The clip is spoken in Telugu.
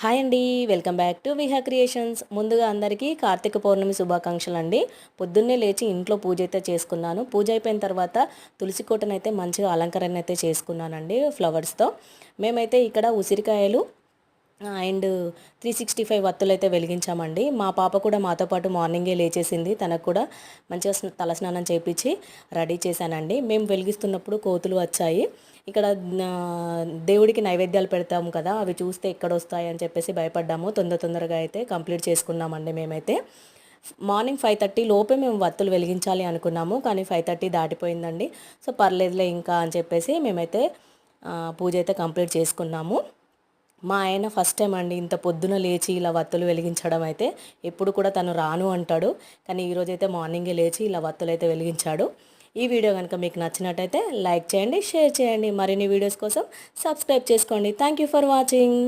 హాయ్ అండి, welcome back to Viha creations. ముందుగా అందరికీ కార్తీక పౌర్ణమి శుభాకాంక్షలు అండి. పొద్దున్నే లేచి ఇంట్లో పూజ అయితే చేసుకున్నాను. పూజ అయిపోయిన తర్వాత తులసి కోటను అయితే మంచిగా అలంకరణ అయితే చేసుకున్నానండి ఫ్లవర్స్తో. మేమైతే ఇక్కడ ఉసిరికాయలు అండ్ 365 వత్తులు అయితే వెలిగించామండి. మా పాప కూడా మాతో పాటు మార్నింగే లేచేసింది. తనకు కూడా మంచిగా తలస్నానం చేయించి రెడీ చేశానండి. మేము వెలిగిస్తున్నప్పుడు కోతులు వచ్చాయి. ఇక్కడ దేవుడికి నైవేద్యాలు పెడతాము కదా, అవి చూస్తే ఎక్కడ వస్తాయి అని చెప్పేసి భయపడ్డాము. తొందరగా అయితే కంప్లీట్ చేసుకున్నామండి. మేమైతే మార్నింగ్ 5:30 లోపే మేము వత్తులు వెలిగించాలి అనుకున్నాము, కానీ 5:30 దాటిపోయిందండి. సో పర్లేదులే ఇంకా అని చెప్పేసి మేమైతే పూజ అయితే కంప్లీట్ చేసుకున్నాము. మా ఆయన ఫస్ట్ టైం అండి ఇంత పొద్దున లేచి ఇలా వత్తులు వెలిగించడం. అయితే ఎప్పుడు కూడా తను రాను అంటాడు, కానీ ఈరోజైతే మార్నింగే లేచి ఇలా వత్తులు అయితే వెలిగించాడు. ఈ వీడియో కనుక మీకు నచ్చినట్టయితే లైక్ చేయండి, షేర్ చేయండి. మరిన్ని వీడియోస్ కోసం సబ్స్క్రైబ్ చేసుకోండి. Thank you for watching.